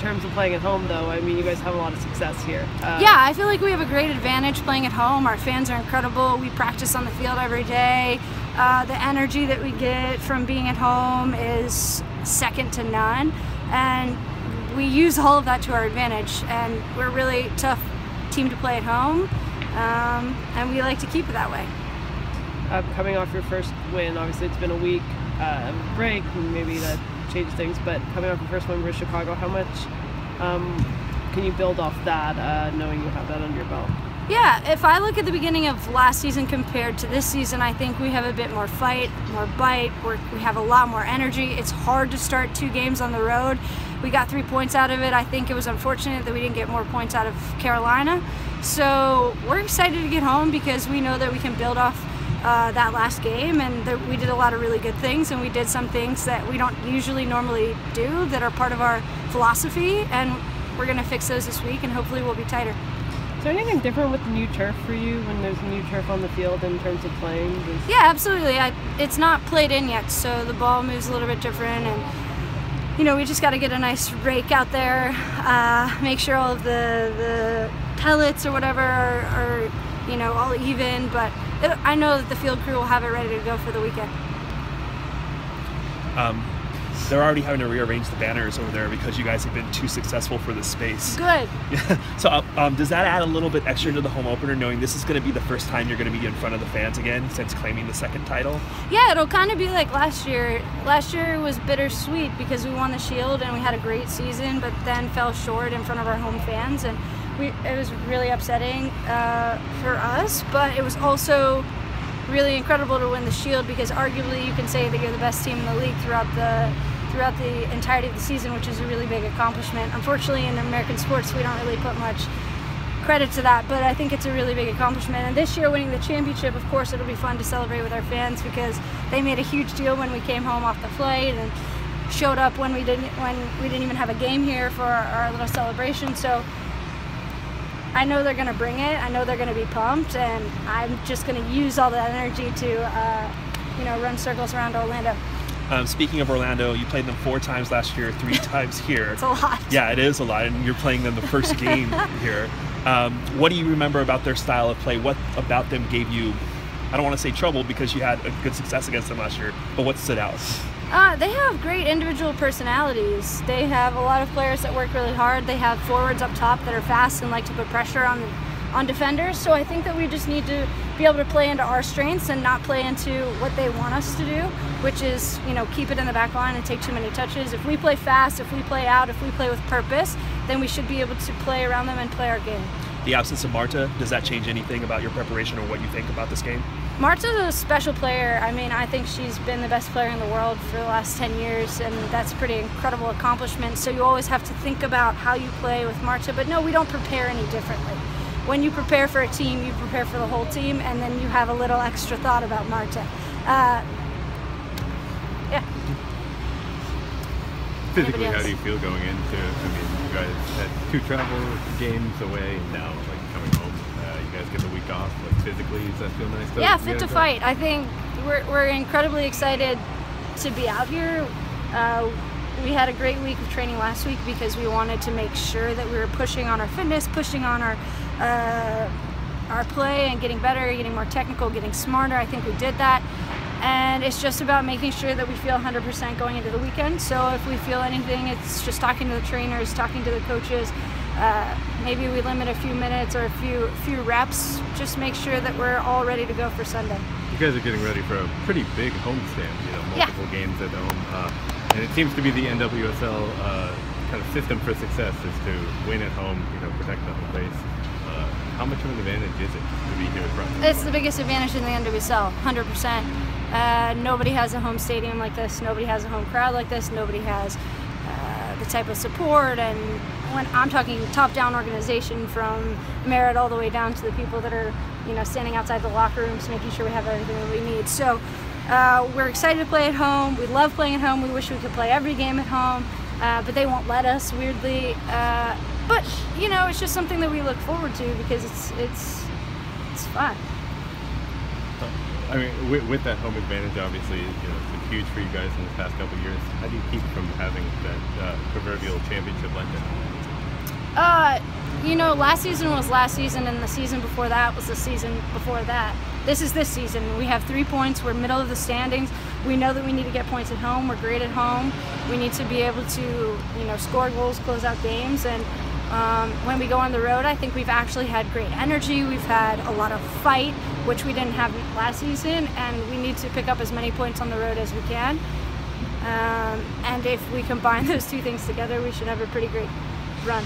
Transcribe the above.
terms of playing at home, though, I mean, you guys have a lot of success here. Yeah, I feel like we have a great advantage playing at home. Our fans are incredible. We practice on the field every day. The energy that we get from being at home is second to none, and we use all of that to our advantage. And we're a really tough team to play at home, and we like to keep it that way. Coming off your first win, obviously it's been a week of break, maybe that changes things, but coming off your first win versus Chicago, how much can you build off that, knowing you have that under your belt? Yeah, if I look at the beginning of last season compared to this season, I think we have a bit more fight, more bite, we have a lot more energy. It's hard to start 2 games on the road. We got 3 points out of it. I think it was unfortunate that we didn't get more points out of Carolina. So we're excited to get home because we know that we can build off that last game, and we did a lot of really good things, and we did some things that we don't usually normally do that are part of our philosophy, and we're going to fix those this week, and hopefully we'll be tighter. Is there anything different with the new turf for you when there's new turf on the field in terms of playing? Yeah, absolutely. It's not played in yet, so the ball moves a little bit different, and you know, we just got to get a nice rake out there, make sure all of the pellets or whatever are you know, all even, but I know that the field crew will have it ready to go for the weekend. They're already having to rearrange the banners over there because you guys have been too successful for the space. Good. So does that add a little bit extra to the home opener, knowing this is going to be the first time you're going to be in front of the fans again since claiming the second title? Yeah, it'll kind of be like last year. Last year was bittersweet because we won the Shield and we had a great season, but then fell short in front of our home fans, and it was really upsetting for us, but it was also really incredible to win the Shield because arguably you can say that you're the best team in the league throughout the entirety of the season, which is a really big accomplishment. Unfortunately, in American sports, we don't really put much credit to that, but I think it's a really big accomplishment. And this year, winning the championship, of course, it'll be fun to celebrate with our fans because they made a huge deal when we came home off the flight and showed up when we didn't even have a game here for our little celebration. So I know they're going to bring it. I know they're going to be pumped, and I'm just going to use all that energy to, you know, run circles around Orlando. Speaking of Orlando, you played them 4 times last year, 3 times here. It's a lot. Yeah, it is a lot, and you're playing them the first game here. What do you remember about their style of play? What about them gave you, I don't want to say trouble because you had a good success against them last year, but what stood out? They have great individual personalities. They have a lot of players that work really hard. They have forwards up top that are fast and like to put pressure on defenders. So I think that we just need to be able to play into our strengths and not play into what they want us to do, which is, you know, keep it in the back line and take too many touches. If we play fast, if we play out, if we play with purpose, then we should be able to play around them and play our game. The absence of Marta, does that change anything about your preparation or what you think about this game? Marta's a special player. I mean, I think she's been the best player in the world for the last 10 years, and that's a pretty incredible accomplishment. So you always have to think about how you play with Marta, but no, we don't prepare any differently. When you prepare for a team, you prepare for the whole team, and then you have a little extra thought about Marta. Yeah. Physically, how do you feel going into, I mean, you guys had 2 travel games away, and now like coming home, you guys get the week off. Like physically, does that feel nice? Yeah, fit to fight. I think we're incredibly excited to be out here. We had a great week of training last week because we wanted to make sure that we were pushing on our fitness, pushing on our play and getting better, getting more technical, getting smarter. I think we did that. And it's just about making sure that we feel 100% going into the weekend. So if we feel anything, it's just talking to the trainers, talking to the coaches. Maybe we limit a few minutes or a few reps. Just make sure that we're all ready to go for Sunday. You guys are getting ready for a pretty big homestand, you know, multiple games at home. And it seems to be the NWSL kind of system for success is to win at home, you know, protect the home base. How much of an advantage is it to be here at Providence? It's the biggest advantage in the NWSL, 100%. Nobody has a home stadium like this. Nobody has a home crowd like this. Nobody has the type of support. And when I'm talking top-down organization, from merit all the way down to the people that are, you know, standing outside the locker rooms, making sure we have everything that we need. So we're excited to play at home. We love playing at home. We wish we could play every game at home, but they won't let us, weirdly. But you know, it's just something that we look forward to because it's fun. I mean, with that home advantage, obviously, it's been huge for you guys in the past couple of years. How do you keep from having that proverbial championship letdown? Last season was last season, and the season before that was the season before that. This is this season. We have 3 points. We're middle of the standings. We know that we need to get points at home. We're great at home. We need to be able to, score goals, close out games, and when we go on the road, I think we've actually had great energy. We've had a lot of fight, which we didn't have last season, and we need to pick up as many points on the road as we can. And if we combine those 2 things together, we should have a pretty great run.